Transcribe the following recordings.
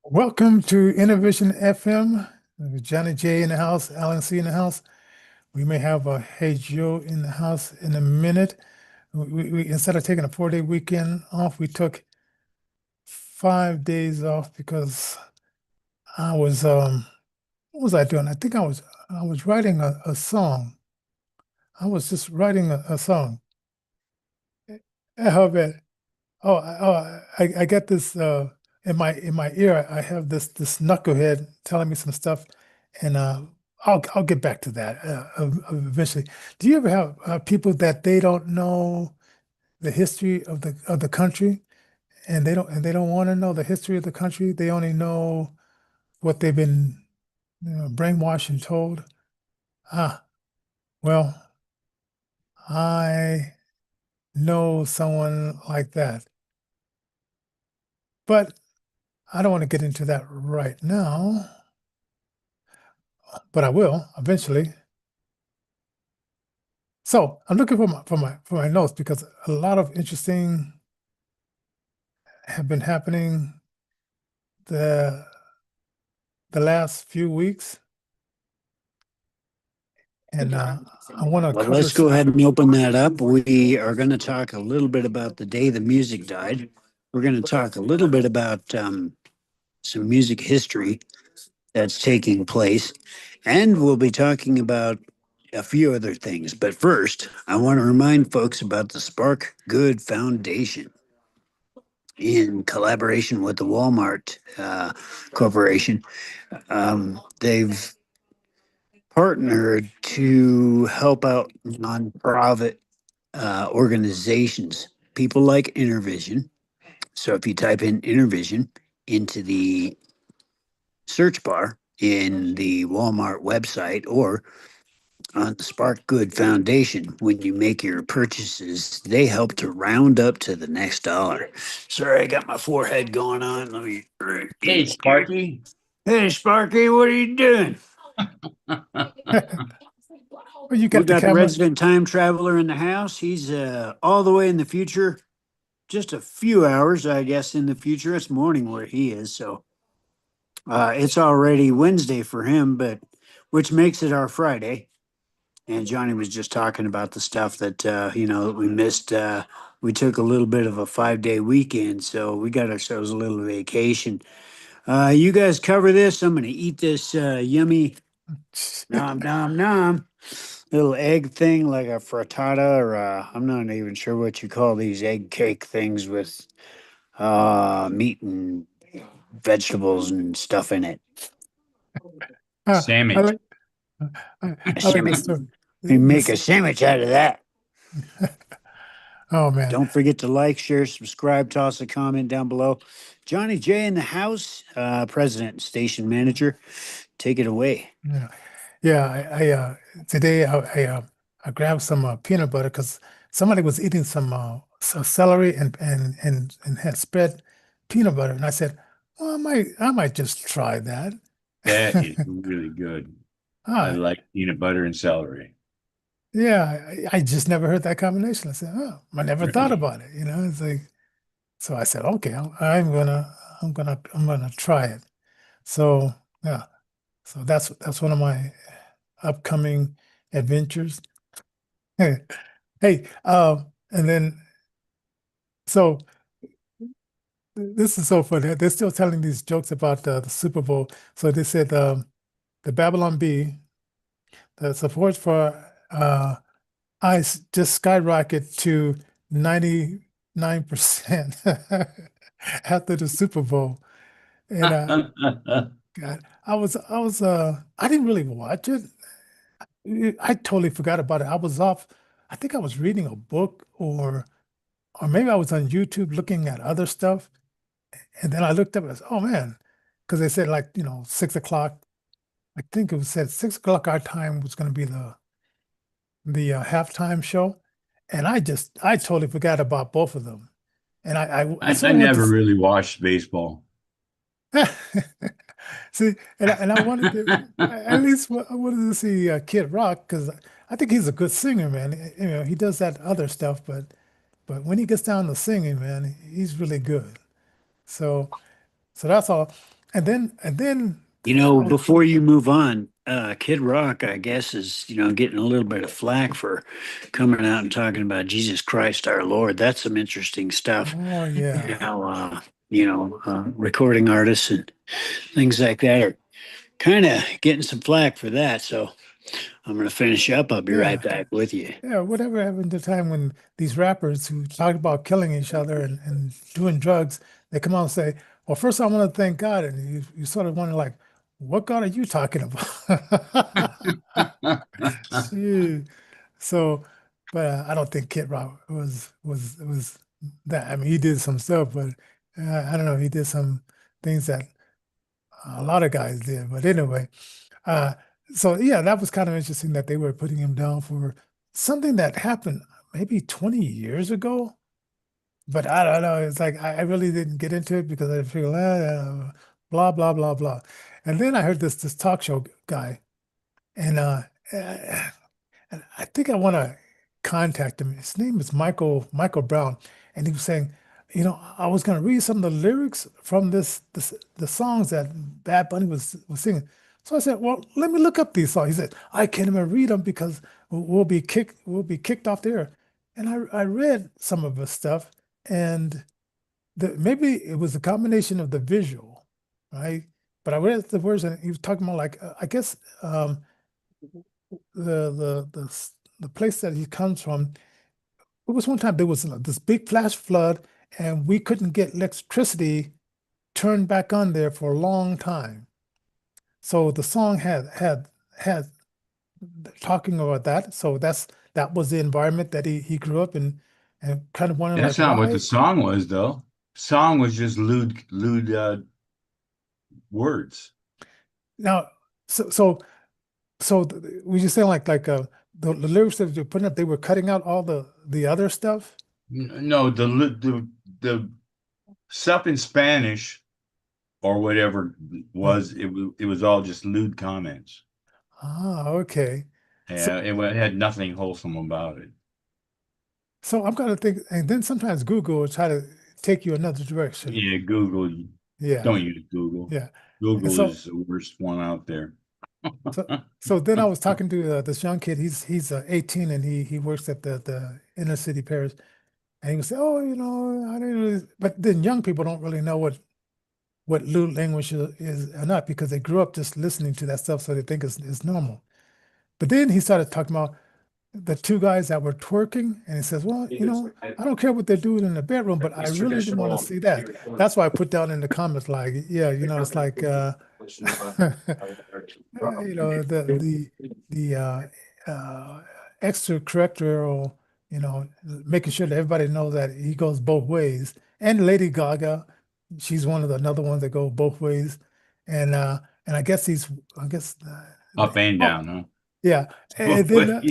Welcome to Innervision FM. With Johnnie J in the house, Alan C in the house. We may have a Hey Joe in the house in a minute. We instead of taking a 4-day weekend off, we took 5 days off because I was what was I doing? I think I was writing a song. I was just writing a song. How bad? I get this in my ear. I have this knucklehead telling me some stuff, and I'll get back to that eventually. Do you ever have people that they don't know the history of the country, and they don't want to know the history of the country? They only know what they've been brainwashed and told. Ah, well, I know someone like that, but I don't want to get into that right now, but I will eventually. So I'm looking for my notes because a lot of interesting have been happening the the last few weeks, and I want to Well, cover let's go ahead and open that up. We are going to talk a little bit about the day the music died. We're going to talk a little bit about some music history that's taking place. And we'll be talking about a few other things. But first, I want to remind folks about the Spark Good Foundation in collaboration with the Walmart Corporation. They've partnered to help out nonprofit organizations, people like Innervision. So if you type in Innervision into the search bar in the Walmart website or on the Spark Good Foundation, when you make your purchases, they help to round up to the next dollar. Sorry, I got my forehead going on. Let me. Hey, Sparky. Hey, Sparky, what are you doing? Well, you We got the got the camera. resident time traveler in the house. He's all the way in the future, just a few hours, I guess, in the future. It's morning where he is, so it's already Wednesday for him, but which makes it our Friday. And Johnny was just talking about the stuff that that we missed. We took a little bit of a 5-day weekend, so we got ourselves a little vacation. You guys cover this. I'm gonna eat this yummy nom nom nom little egg thing like a frittata or I'm not even sure what you call these egg cake things with meat and vegetables and stuff in it. I Sandwich. like I like this story. We make a This, sandwich out of that. oh man, Don't forget to like, share, subscribe, toss a comment down below. Johnny J in the house, president and station manager. Take it away. yeah, yeah. I today I grabbed some peanut butter because somebody was eating some celery and had spread peanut butter, and I said, well, I might just try that. That is really good. I Ah, like peanut butter and celery. yeah, I just never heard that combination. I said, oh, I never thought Really. about it. It's like, so I said, okay, I'm gonna try it. So yeah, so that's one of my upcoming adventures. Hey, and then so this is so funny. They're still telling these jokes about the Super Bowl. So they said the Babylon Bee, the support for ice just skyrocketed to 99% after the Super Bowl. And God, I didn't really watch it. I totally forgot about it. I was off. I think I was reading a book or maybe I was on YouTube looking at other stuff. And then I looked up and I said, oh man, because they said like, 6 o'clock. I think it was said 6 o'clock our time was going to be the halftime show. And I totally forgot about both of them. And I I sort of went never to really watched baseball. see, and I wanted to at least I wanted to see Kid Rock because I think he's a good singer, man. He does that other stuff, but when he gets down to singing, man, he's really good. So that's all. And then You know, before you move on, Kid Rock, I guess, is, getting a little bit of flack for coming out and talking about Jesus Christ our Lord. That's some interesting stuff. oh yeah. Recording artists and things like that are kind of getting some flack for that. So I'm going to finish up. I'll be right Yeah. back with you. Yeah, whatever happened to the time when these rappers who talked about killing each other and doing drugs, they come out and say, well, first I want to thank God. And you sort of wonder, like, what God are you talking about? Gee. So, but I don't think Kid Rock was that. I mean, he did some stuff, but I don't know. He did some things that a lot of guys did. But anyway, uh, so yeah, that was kind of interesting that they were putting him down for something that happened maybe 20 years ago. But I don't know. It's like I really didn't get into it because I figured, blah blah blah blah. And then I heard this talk show guy, and uh, and I think I want to contact him. His name is Michael Brown, and he was saying, I was going to read some of the lyrics from the songs that Bad Bunny was singing. So I said, well, let me look up these songs. He said, I can't even read them because we'll be kicked off the air. And I read some of his stuff, and maybe it was a combination of the visual, right? But I read the words, and he was talking about, like, I guess, the place that he comes from. It was one time there was this big flash flood, and we couldn't get electricity turned back on there for a long time. So the song had talking about that. So that was the environment that he grew up in, and kind of wondering, That's like, not what why the song was, though. Song was just lewd words. now. We just saying, like the lyrics that they're putting up, they were cutting out all the other stuff. No, the stuff in Spanish or whatever it was all just lewd comments. Ah, okay. So Yeah, it had nothing wholesome about it. So I'm gonna think, and then sometimes Google will try to take you another direction. Yeah, Google. Yeah, Don't use Google. yeah. And Google so, is the worst one out there. so then I was talking to this young kid. He's 18, and he works at the inner city parish, and he was saying, "Oh, I didn't really." But then young people don't really know what lewd language is or not, because they grew up just listening to that stuff, so they think it's normal. But then he started talking about the two guys that were twerking, and he says, well, I don't care what they're doing in the bedroom, but I really didn't want to see that. That's why I put down in the comments, like, yeah, it's like, the extracurricular, making sure that everybody knows that he goes both ways. And Lady Gaga, she's another one that go both ways. And I guess Up and oh, down, huh? yeah. And then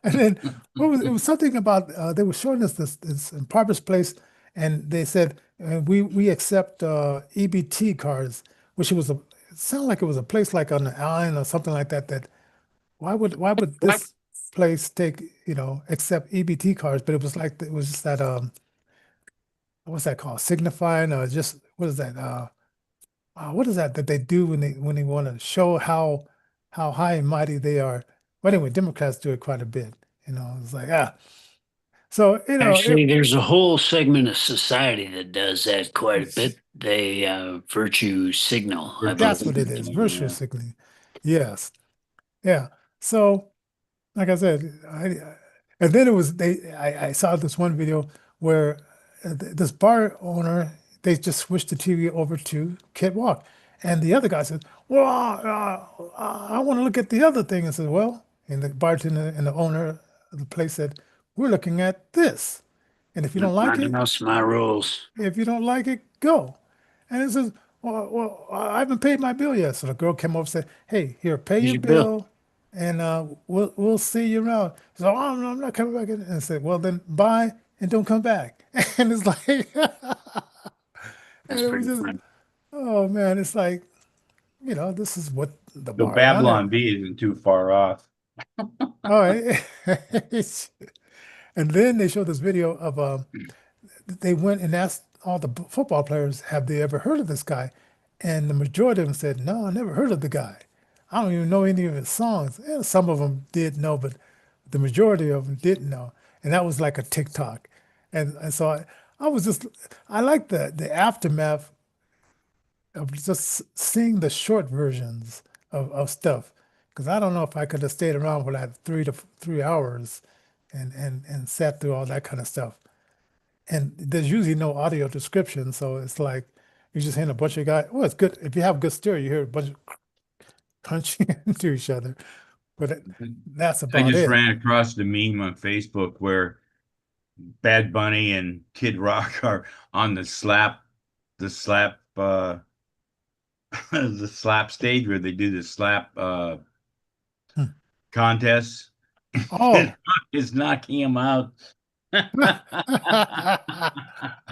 and then it was something about, they were showing us this impoverished place, and they said, we accept EBT cards, which it sounded like it was a place like on the island or something like that. That why would this place take, accept EBT cards? But it was just that, what's that called, signifying, or just what is that, what is that they do when they want to show how high and mighty they are. But anyway, Democrats do it quite a bit. It's like, so Actually, there's a whole segment of society that does that quite a bit. They virtue signal. that's what it is, virtue signaling. Yes, yeah. So, like I said, and then I saw this one video where this bar owner, they just switched the TV over to Kid Walk, and the other guy said, "Well, I want to look at the other thing." I said, "Well," and the bartender and the owner of the place said, "We're looking at this, and if you don't like it, My rules. if you don't like it, go." And it says, "Well, I haven't paid my bill yet." So the girl came over and said, "Hey, here, pay Here's your your bill. bill, and we'll see you around." So, "Oh, no, I'm not coming back in." And I said, "Well, then bye and don't come back." And it's like, and That's it was pretty just, fun. oh man, it's like, this is what the The bar Babylon wanted. Bee isn't too far off. Oh, and then they showed this video of they went and asked all the football players, have they ever heard of this guy? And the majority of them said, no, I never heard of the guy. I don't even know any of his songs. And some of them did know, but the majority of them didn't know. And that was like a TikTok. And so I was just, I like the aftermath of just seeing the short versions of stuff. Because I don't know if I could have stayed around for like 3 hours and sat through all that kind of stuff. And there's usually no audio description, so it's like you're just hearing a bunch of guys. Well, it's good if you have good stereo, you hear a bunch of crunching into each other, but that's I about just it. ran across the meme on Facebook where Bad Bunny and Kid Rock are on the slap, the slap stage where they do the slap Hmm. contest. Kid Oh, Rock is knocking him out.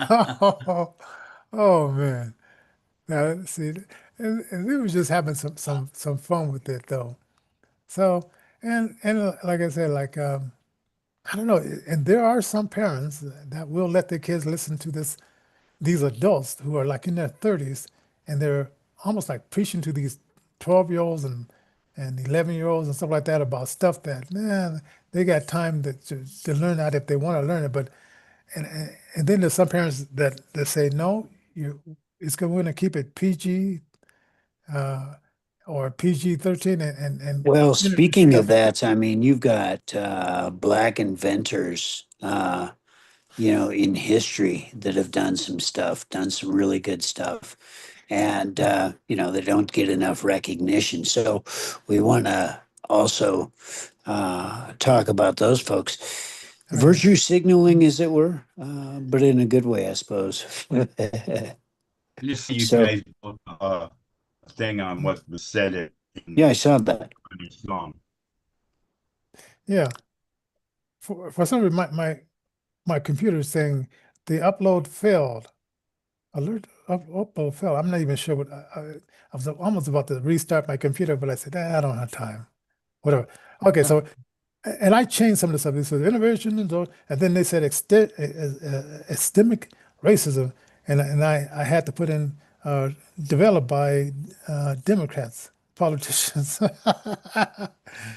oh, oh man. Now see, and we were just having some fun with it though. So and like I said, like I don't know, and there are some parents that will let their kids listen to these adults who are like in their 30s and they're almost like preaching to these 12-year-olds and 11-year-olds and stuff like that about stuff that man they got time to learn that if they want to learn it. But and then there's some parents that say no, you it's going to keep it PG uh, or PG-13 and Well, speaking of stuff. that, I mean, you've got black inventors, in history that have done some stuff, done some really good stuff. And, they don't get enough recognition. So we want to also talk about those folks. Oh yeah, Virtue signaling, as it were, but in a good way, I suppose. Just so you So, guys thing on what was said yeah, in I saw that. the song. yeah. For some reason, my computer is saying the upload failed. Alert upload failed. I'm not even sure what I was almost about to restart my computer, but I said, I don't have time. Whatever. Okay, so and I changed some of the stuff. It said innovation and then they said epistemic racism, and I had to put in developed by Democrats, politicians.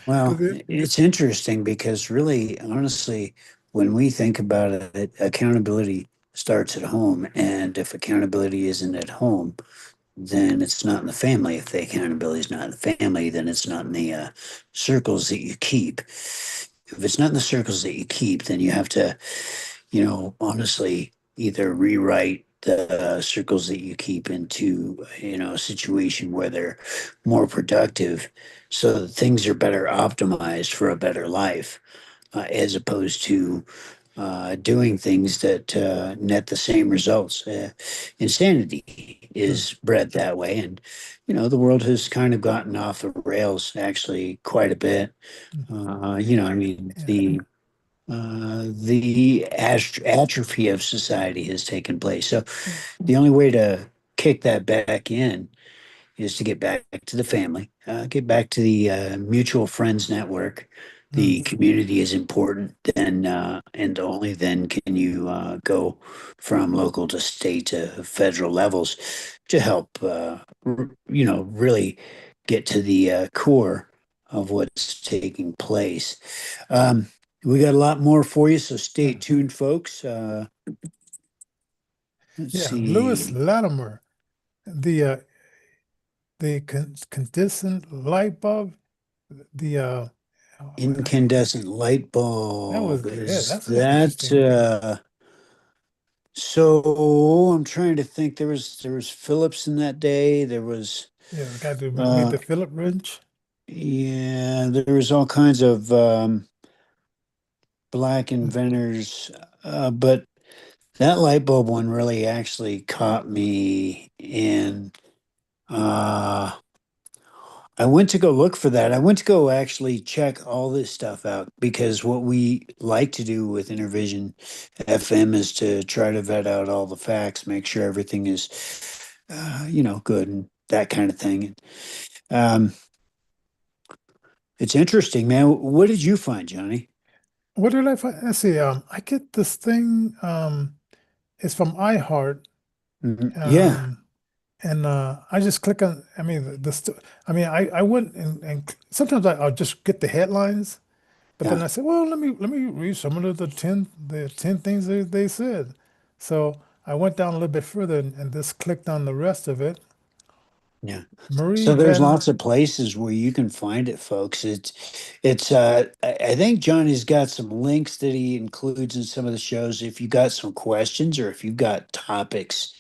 Well, 'Cause it's interesting because really, honestly, when we think about it, accountability starts at home. And if accountability isn't at home, then it's not in the family. If the accountability is not in the family, then it's not in the circles that you keep. If it's not in the circles that you keep, then you have to, honestly, either rewrite the circles that you keep into, a situation where they're more productive so that things are better optimized for a better life, as opposed to doing things that net the same results. Insanity Hmm. is bred that way. And, the world has kind of gotten off the rails actually quite a bit. I mean, Yeah. the atrophy of society has taken place. So the only way to kick that back in is to get back to the family, get back to the mutual friends network. Hmm. The community is important, then, and only then can you go from local to state to federal levels to help, really get to the core of what's taking place. Um, we got a lot more for you, so stay Hmm. tuned, folks. Let's Yeah, Lewis see. Latimer, the condensing light bulb, the oh, Incandescent light that bulb. was yeah, Is that's that interesting. so I'm trying to think. There was Phillips in that day. There was Yeah, the guy who made uh the Philip wrench. yeah, there was all kinds of black Hmm. inventors. But that light bulb one really actually caught me in uh I went to go look for that. I went to go actually check all this stuff out because what we like to do with Innervision FM is to try to vet out all the facts, make sure everything is, good and that kind of thing. Um, it's interesting, man. What did you find, Johnny? What did I find? Let's see. I get this thing. it's from iHeart. Yeah, And I just click on, I mean, I mean, I went and sometimes I'll just get the headlines, but then yeah, I said, well, let me read some of the 10 things they said. So I went down a little bit further and just clicked on the rest of it. yeah. Marie So there's Van, lots of places where you can find it, folks. I think Johnny's got some links that he includes in some of the shows. If you got some questions or if you've got topics,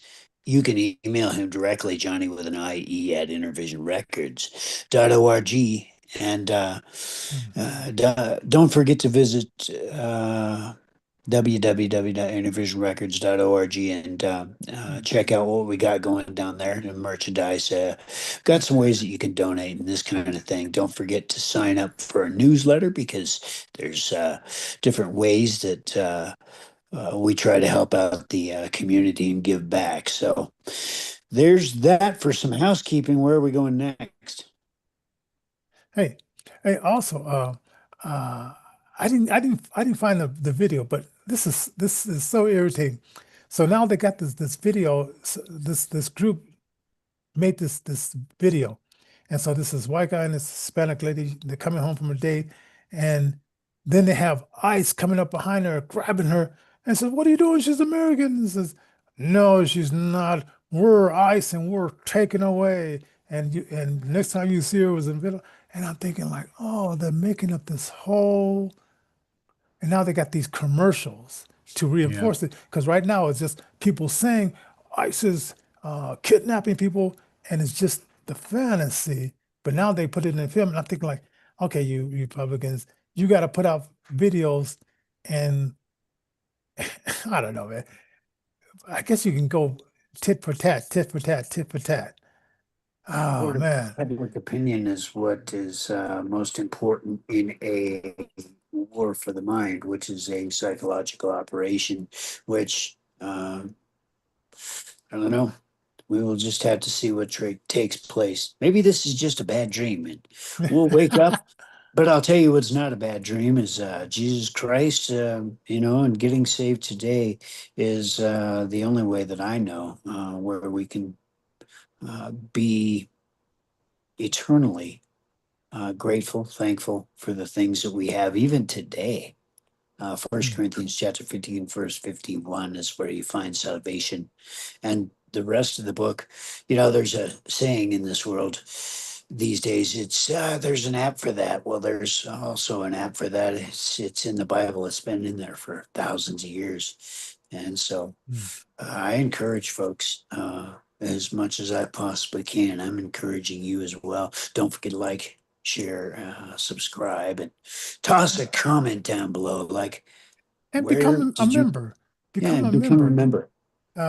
you can email him directly, Johnny with an IE at innervisionrecords.org. And don't forget to visit www.innervisionrecords.org and check out what we got going down there, the merchandise. Got some ways that you can donate and this kind of thing. Don't forget to sign up for a newsletter because there's different ways that we try to help out the community and give back. So there's that for some housekeeping. Where are we going next? hey, hey, also, uh, I didn't find the video, but this is so irritating. So now they got this video, this group made this video. And so this is white guy and this Hispanic lady, they're coming home from a date, and then they have ICE coming up behind her, grabbing her, and says, "What are you doing? She's American." And says, "No, she's not. We're ICE and we're taken away. And next time you see her was in video." And I'm thinking like, oh, they're making up this whole, and now they got these commercials to Yeah. reinforce it. Because right now it's just people saying ICE is kidnapping people, and it's just the fantasy. But now they put it in the film, and I'm thinking like, okay, you Republicans, you got to put out videos, and I don't know, man. I guess you can go tit for tat, tit for tat, tit for tat. Oh man. Public opinion is what is most important in a war for the mind, which is a psychological operation, which I don't know. We will just have to see what takes place. Maybe this is just a bad dream, and we'll wake up. But I'll tell you what's not a bad dream is Jesus Christ, and getting saved today is the only way that I know where we can be eternally grateful, thankful for the things that we have, even today. First Hmm. Corinthians chapter 15, verse 51 is where you find salvation. And the rest of the book, there's a saying in this world these days, it's there's an app for that. Well, there's also an app for that. It's in the Bible. It's been in there for thousands of years. And so Hmm. I encourage folks as much as I possibly can. I'm encouraging you as well. Don't forget to like, share, subscribe, and toss a comment down below. Like, And where become a did you? member. Yeah, Become and a become a member. member.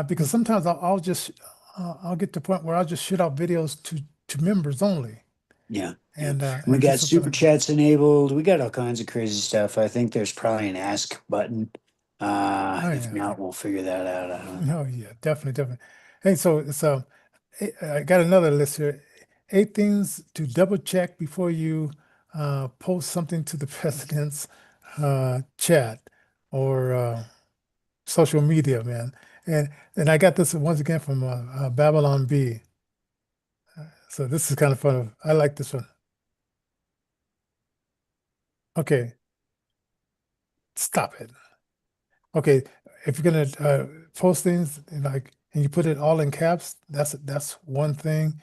Because sometimes I'll just I'll get to the point where I'll just shoot out videos to members only, Yeah, yeah. We and got just something super like, chats enabled. We got all kinds of crazy stuff. I think there's probably an ask button. oh If yeah, not, we'll figure that out. I don't know. oh yeah, definitely, definitely. Hey, so it's I got another list here. 8 things to double check before you post something to the president's chat or social media, man. And I got this once again from Babylon B. So this is kind of fun. I like this one. Okay, stop it. Okay, if you're gonna post things like and you put it all in caps, that's one thing.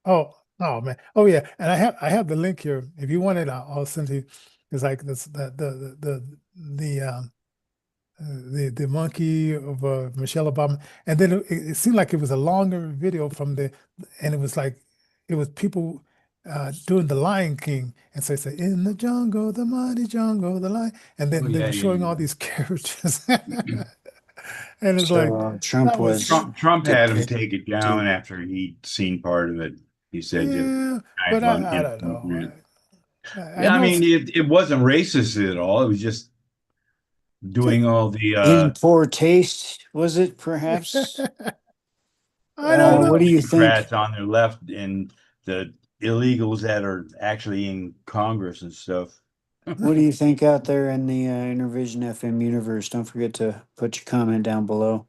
Oh, oh man. Oh yeah, and I have the link here. If you want it, I'll send you. It's like this the monkey of Michelle Obama, and then it seemed like it was a longer video and it was like it was people doing the Lion King, and so it's like in the jungle, the mighty jungle, the lion, and Oh then they yeah, were showing all yeah, these characters, and it's like So Trump that yeah. was Trump had him take it down depicting. after he'd seen part of it. He said it was yeah, kind but of I don't know. inappropriate. I Yeah, I know mean, it wasn't racist at all. It was just doing all the In poor taste, was it perhaps? I don't What do know. you think? Democrats on their left and the illegals that are actually in Congress and stuff. What do you think out there in the Innervision FM universe? Don't forget to put your comment down below.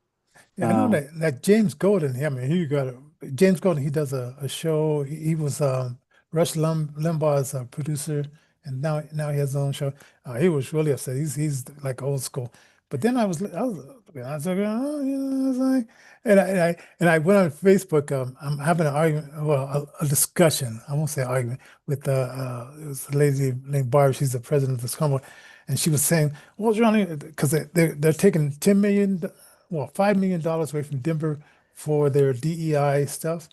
Yeah, I know that James Golden. I mean, James Golden. He does a show. He was Rush Limbaugh's producer, and now he has his own show. He was really upset. He's like old school. But then I was like, oh, you know, I was like, and I went on Facebook. I'm having an argument, well, a discussion. I won't say argument with it was a lady named Barb. She's the president of the Scrum, and she was saying, well, Johnny, because they're taking 10 million, well, $5 million away from Denver for their DEI stuff.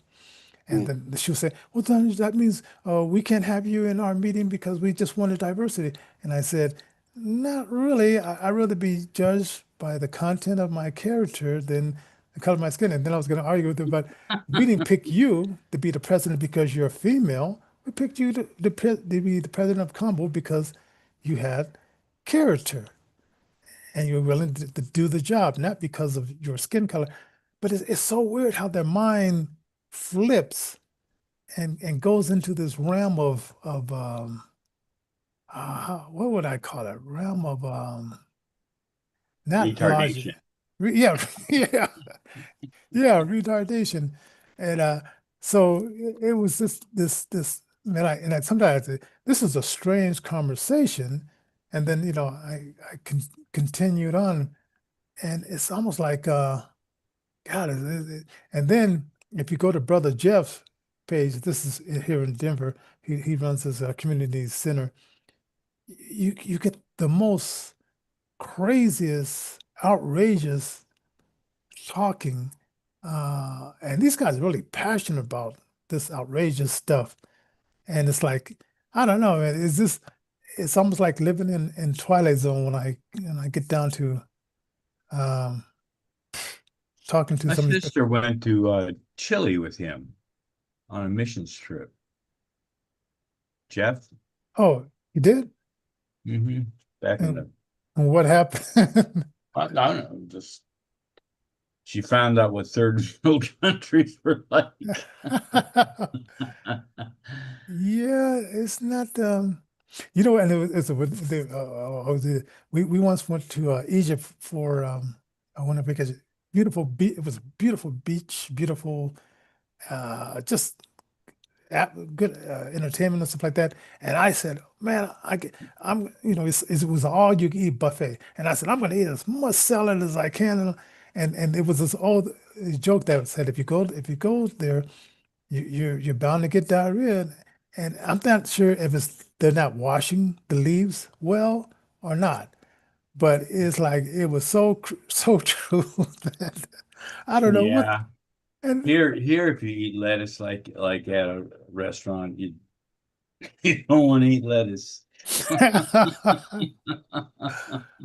And Yeah. then she was saying, well, then that means we can't have you in our meeting because we just wanted diversity. And I said, not really. I'd rather be judged by the content of my character than the color of my skin. And then I was going to argue with her, but we didn't pick you to be the president because you're a female. We picked you to be the president of Combo because you had character and you're willing to do the job, not because of your skin color. But it's so weird how their mind flips and goes into this realm of what would I call it? Realm of not logic. Retardation. Yeah, yeah, yeah, retardation. And so it was this man. I sometimes I say, this is a strange conversation, and then I continued on, and it's almost like God, and then if you go to Brother Jeff's page, this is here in Denver. He runs his community center. You get the most craziest, outrageous talking, and these guys are really passionate about this outrageous stuff. And it's like, I don't know, man, it's almost like living in Twilight Zone when I get down to um, talking to My some of these. sister went to Chile with him on a missions trip. Jeff? Oh, you did? Mm-hmm. Back in And, the, and what happened? I don't know, just she found out what third world countries were like. Yeah, it's not and we once went to Egypt for I want to vacation. Beautiful beach. It was a beautiful beach, beautiful just good entertainment and stuff like that. And I said, man, it was all you can eat buffet. And I said, I'm going to eat as much salad as I can. And it was this old joke that said, if you go there, you're bound to get diarrhea. And I'm not sure if they're not washing the leaves well or not. But it's like it was so true that I don't know what. Yeah. And Here, if you eat lettuce like at a restaurant, you don't want to eat lettuce.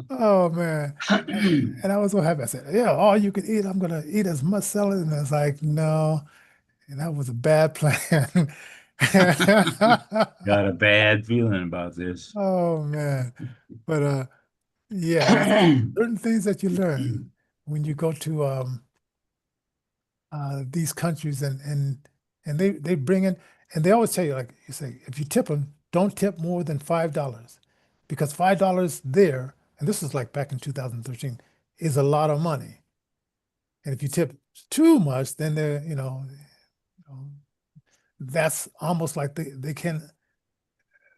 oh man, and I was so happy. I said, "Yeah, all you can eat. I'm gonna eat as much salad." And it's like, no, and that was a bad plan. Got a bad feeling about this. Oh man, but yeah, it's certain things that you learn when you go to these countries and they bring in and they always tell you like you say if you tip them, don't tip more than $5 because $5 there, and this is like back in 2013, is a lot of money. And if you tip too much, then that's almost like they can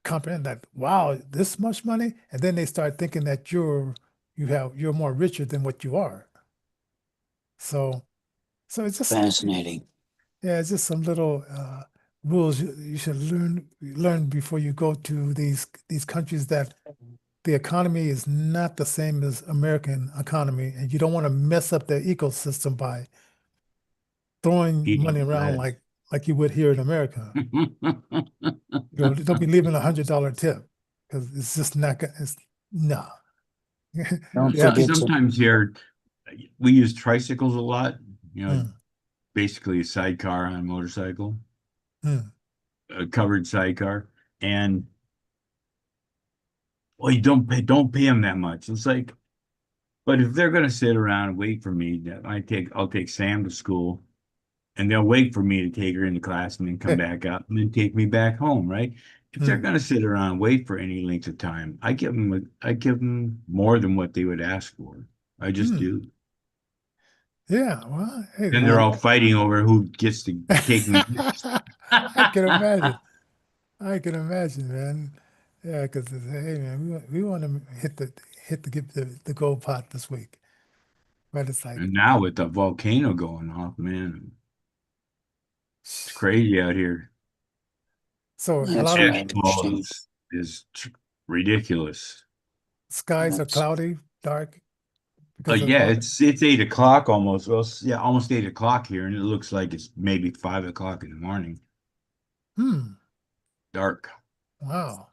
comprehend that, wow, this much money, and then they start thinking that you're more richer than what you are. So it's just Fascinating. yeah, it's just some little rules you should learn before you go to these countries that the economy is not the same as American economy, and you don't want to mess up their ecosystem by throwing Eating money around lettuce. like you would here in America. Don't be leaving $100 tip because it's just not gonna. It's no. Don't Yeah. forget to Sometimes here we use tricycles a lot, Mm, basically a sidecar on a motorcycle, mm. a covered sidecar. And well, you don't pay them that much. It's like, but if they're gonna sit around and wait for me, I'll take Sam to school and they'll wait for me to take her into class and then come back up and then take me back home, right? if they're going to sit around and wait for any length of time, I give them more than what they would ask for. I just Hmm. do. Yeah. Well, hey, Then they're all fighting over who gets to take them next. I can imagine. I can imagine, man. Yeah, because hey, man, we want to get the gold pot this week, but it's like, And now with the volcano going off, man, it's crazy out here. so a That's lot of Ash right. fall Interesting. is ridiculous. skies are That's cloudy, dark because of Yeah, it's 8 o'clock almost. Well, yeah, almost 8 o'clock here, and it looks like it's maybe 5 o'clock in the morning. Dark. wow,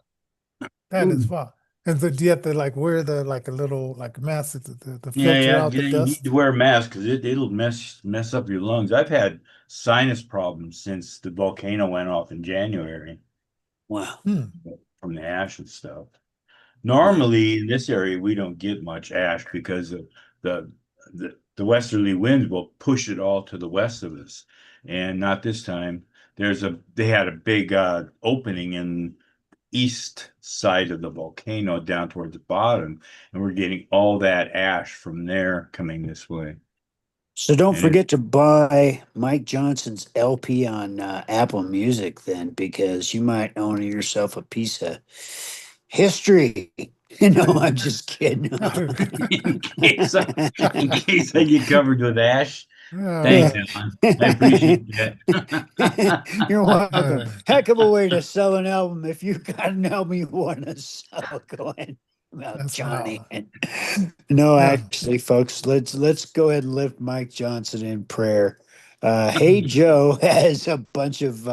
that is wow. And so do you have to like wear the like a little like mask to filter Yeah, out the you need to dust? wear a mask because it'll mess up your lungs. I've had sinus problems since the volcano went off in January wow. Hmm. from the ash and stuff. Yeah. Normally in this area we don't get much ash because of the the westerly winds will push it all to the west of us, and not this time. They had a big opening in east side of the volcano down toward the bottom, and we're getting all that ash from there coming this way. So don't And it forget to buy Mike Johnson's LP on Apple Music then, because you might own yourself a piece of history. No, I'm just kidding. in case I get covered with ash, thanks, Yeah. Uh, Alan. I appreciate that. You're welcome. Heck of a way to sell an album. If you got an album you want to sell, go ahead about that's Johnny. wow. No, Yeah. actually, folks, let's go ahead and lift Mike Johnson in prayer. Hey Joe has a bunch of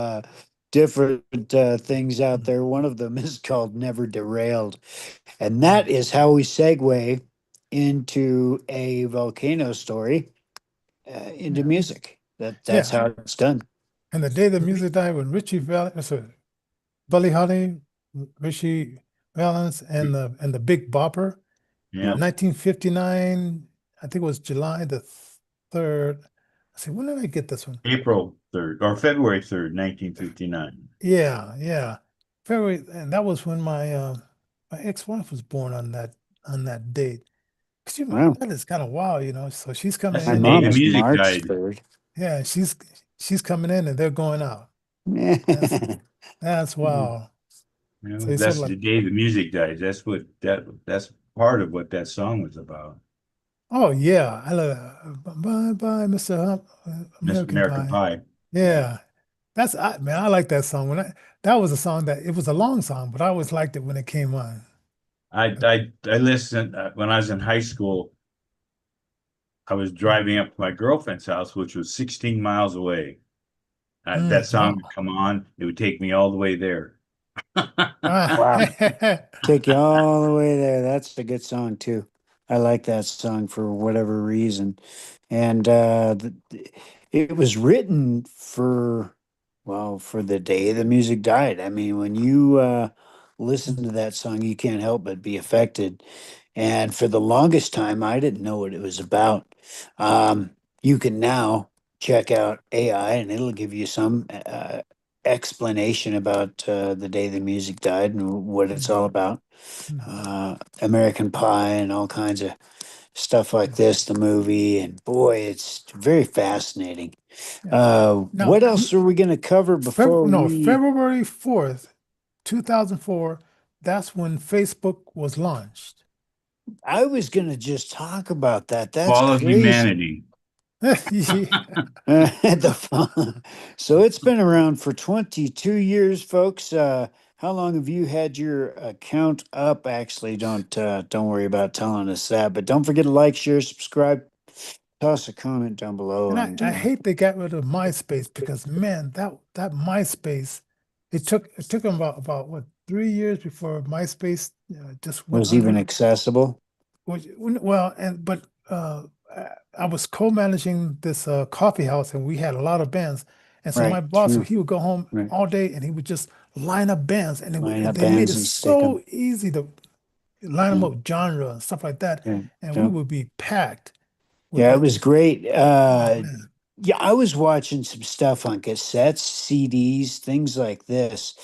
different things out there. One of them is called Never Derailed. And that is how we segue into a volcano story into Yeah. music. That's Yeah. how it's done. And the day the music died when Buddy Holly, Richie Valens, and the Big Bopper. Yeah, 1959, I think it was July the 3rd. I said, when did I get this one? April 3rd or February 3rd, 1959. Yeah, yeah. February, and that was when my ex-wife was born on that date. 'Cause Wow. that is kind of wild, So she's coming That's My the in day mom the and is music March died. 3rd. yeah, she's coming in and they're going out. That's wild. So it's sort of That's like, the day the music died. That's part of what that song was about. oh yeah, I love that. Bye bye, Mr. Miss American American Pie. Pie. Yeah. Yeah. Man, I like that song. That was a song that it was a long song, but I always liked it when it came on. I listened when I was in high school. I was driving up to my girlfriend's house, which was 16 miles away. That song would Wow. come on. It would take me all the way there. Wow. Ah, Take you all the way there. That's a good song too. I like that song for whatever reason. And it was written for, well, for the day the music died. I mean, when you listen to that song, you can't help but be affected. And for the longest time, I didn't know what it was about. Um, you can now check out AI and it'll give you some explanation about the day the music died and what it's all about. American Pie and all kinds of stuff like this, the movie, and boy, it's very fascinating. Yeah. What Now, else are we going to cover before we? February 4th, 2004, that's when Facebook was launched. I was going to just talk about that. That's Fall of crazy. Humanity. So it's been around for 22 years, folks. How long have you had your account up? Actually, don't worry about telling us that, but don't forget to like, share, subscribe, toss a comment down below, And and I hate they got rid of MySpace because man, that MySpace, it took them about what 3 years before MySpace just went was even under. accessible. Well, but I was co-managing this coffee house, and we had a lot of bands. And so my Right, boss, true. he would go home Right, all day, and he would just line up bands, and line up they made bands it and stick so them. easy to line them Yeah, up genre and stuff like that, yeah, and we yeah. would be packed with Yeah, it was great. oh man, Yeah, I was watching some stuff on cassettes, CDs, things like this.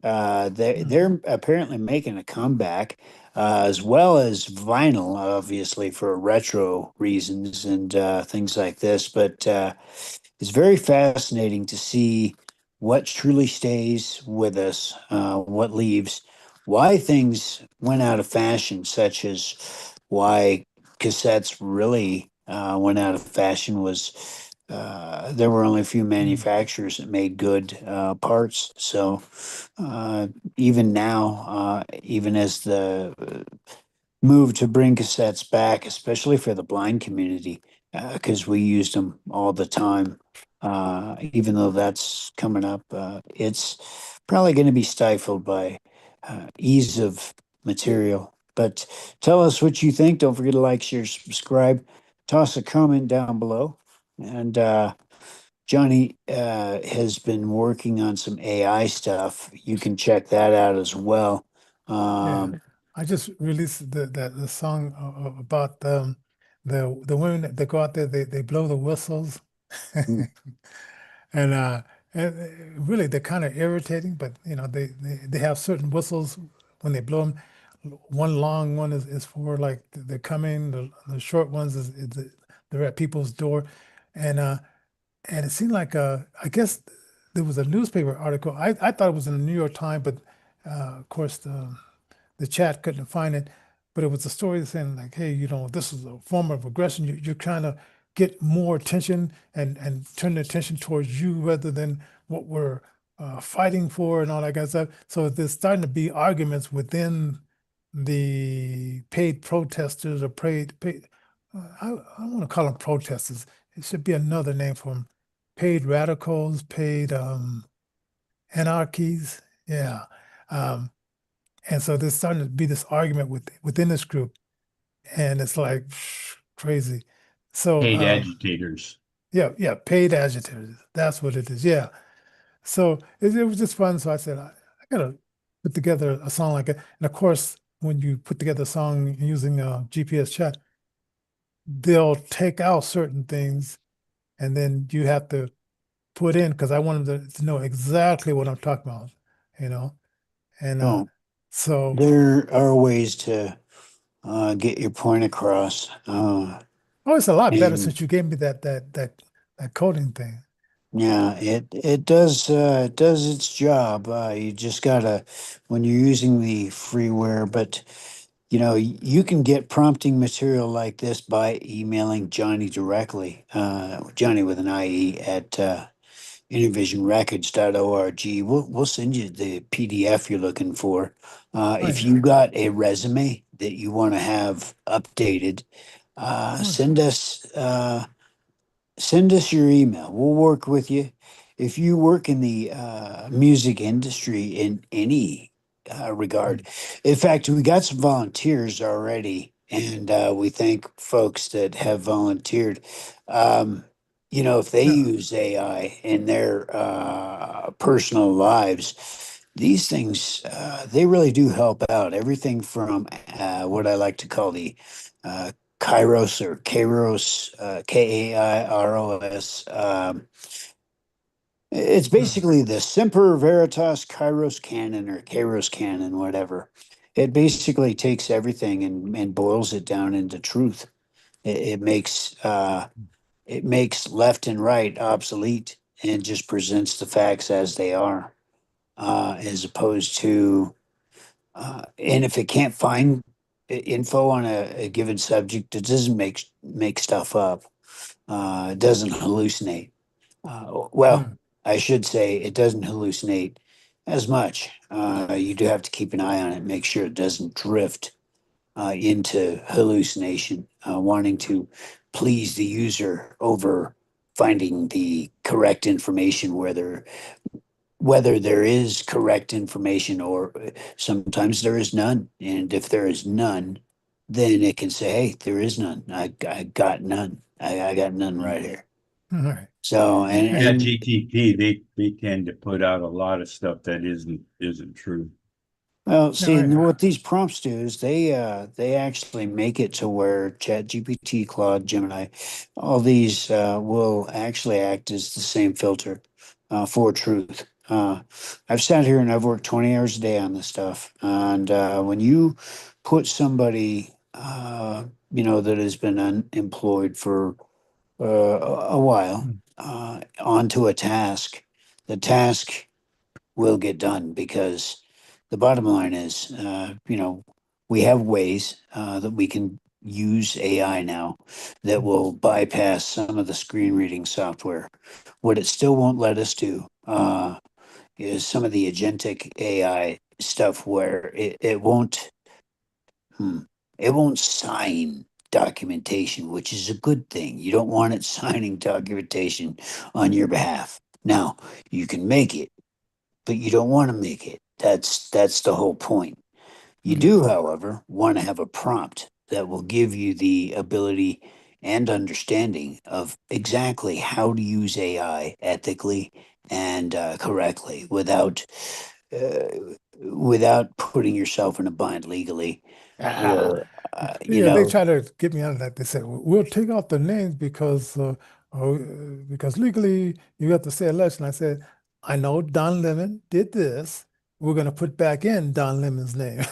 They're apparently making a comeback, as well as vinyl, obviously for retro reasons and things like this. But it's very fascinating to see what truly stays with us, what leaves, why things went out of fashion, such as why cassettes really went out of fashion was there were only a few Mm. manufacturers that made good parts. So even now, even as the move to bring cassettes back, especially for the blind community, because we used them all the time. Even though that's coming up, it's probably going to be stifled by ease of material. But tell us what you think. Don't forget to like, share, subscribe, toss a comment down below. And Johnny has been working on some AI stuff. You can check that out as well. Yeah, Um, I just released the song about the women that go out there, they blow the whistles, and really they're kind of irritating, but they have certain whistles when they blow them. One long one is for like they're coming. The short ones is they're at people's door, and uh and it seemed like I guess there was a newspaper article. I thought it was in the New York Times, but of course the chat couldn't find it, but it was a story saying like, hey, this is a form of aggression. You're trying to get more attention and turn the attention towards you rather than what we're fighting for and all that kind of stuff. So there's starting to be arguments within the paid protesters or paid I don't want to call them protesters. It should be another name for them. Paid radicals, paid anarchies. Yeah. Um, and so there's starting to be this argument within this group, and it's like crazy. So Paid agitators. yeah, yeah, paid agitators. That's what it is. Yeah. So it was just fun. So I said I gotta put together a song like it. And of course, when you put together a song using GPS chat, they'll take out certain things, and then you have to put in because I want them to know exactly what I'm talking about. You know, and oh, so. there are ways to get your point across. Oh, it's a lot better And since you gave me that coding thing. yeah, it does its job. You just gotta when you're using the freeware, but you can get prompting material like this by emailing Johnny directly, Johnny with an IE at innervisionrecords.org. We'll send you the PDF you're looking for. Oh If yeah. you got a resume that you want to have updated, Oh yeah. send us your email. We'll work with you. If you work in the music industry in any regard, Mm. in fact, we got some volunteers already, and we thank folks that have volunteered. Um, if they Yeah. use AI in their personal lives, these things they really do help out. Everything from what I like to call the uh, Kairos or Kairos, Kairos. It's Mm. basically the Semper Veritas Kairos canon or Kairos canon, whatever. It basically takes everything and boils it down into truth. It makes left and right obsolete and just presents the facts as they are, as opposed to and if it can't find info on a given subject, it doesn't make stuff up. It doesn't hallucinate. Well, Mm. I should say it doesn't hallucinate as much. You do have to keep an eye on it, make sure it doesn't drift into hallucination, wanting to please the user over finding the correct information, whether there is correct information or sometimes there is none. And if there is none, then it can say, hey, there is none. I got none. I got none right here. All right. So, Yeah, and GTP, they tend to put out a lot of stuff that isn't true. well, Yeah. see, Oh, and yeah. what these prompts do is they actually make it to where ChatGPT, Claude, Gemini, all these will actually act as the same filter for truth. I've sat here and I've worked 20 hours a day on this stuff. And when you put somebody, that has been unemployed for a while Mm. onto a task, the task will get done because the bottom line is, we have ways that we can use AI now that will bypass some of the screen reading software. What it still won't let us do is some of the agentic AI stuff where it won't hmm, it won't sign documentation, which is a good thing. You don't want it signing documentation on your behalf. Now, you can make it, but you don't want to make it. That's the whole point. You do, Yes. however, want to have a prompt that will give you the ability and understanding of exactly how to use AI ethically and correctly uh, without putting yourself in a bind legally Ah, or yeah, they try to get me out of that. They said, we'll take off the names because legally you have to say election. I said, I know Don Lemon did this. We're going to put back in Don Lemon's name.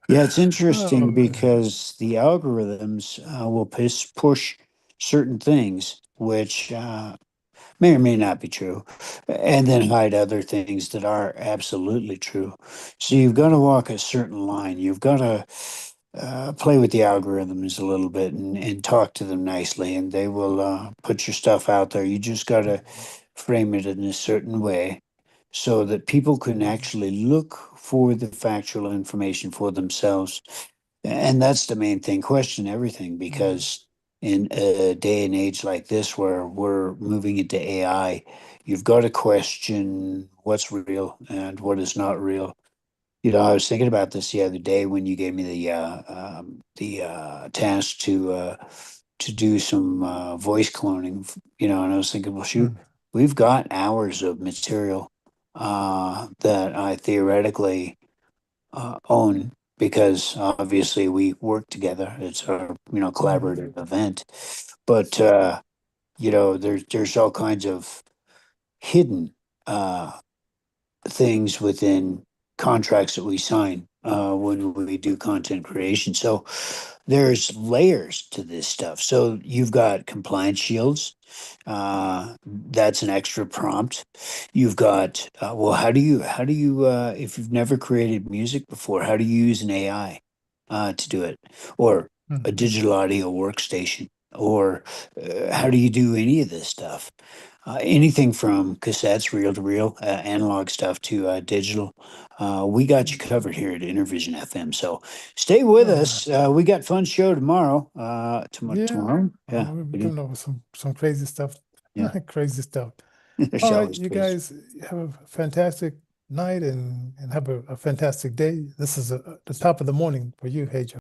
Yeah, it's Oh, interesting man. because the algorithms will push certain things which may or may not be true, and then hide other things that are absolutely true. So you've got to walk a certain line. You've got to play with the algorithms a little bit and talk to them nicely, and they will put your stuff out there. You just got to frame it in a certain way so that people can actually look for the factual information for themselves. And that's the main thing. Question everything Mm, because in a day and age like this where we're moving into AI, you've got to question what's real and what is not real. I was thinking about this the other day when you gave me the task to do some voice cloning, and I was thinking, well, shoot, mm, we've got hours of material that I theoretically own because obviously we work together. It's a mm, collaborative event, but there's all kinds of hidden uh, things within contracts that we sign when we do content creation. So there's layers to this stuff. So you've got compliance shields. That's an extra prompt. You've got well, how do you if you've never created music before, how do you use an AI to do it, or a mm. digital audio workstation, or how do you do any of this stuff? Anything from cassettes, reel to reel, analog stuff to digital. We got you covered here at Innervision FM. So stay with All right. us. We got fun show tomorrow. Yeah. Tomorrow? Yeah, We're we do. coming up with some crazy stuff. Yeah, Crazy stuff. there's All right, always you crazy. guys have a fantastic night and have a fantastic day. This is the top of the morning for you, Hey Joe.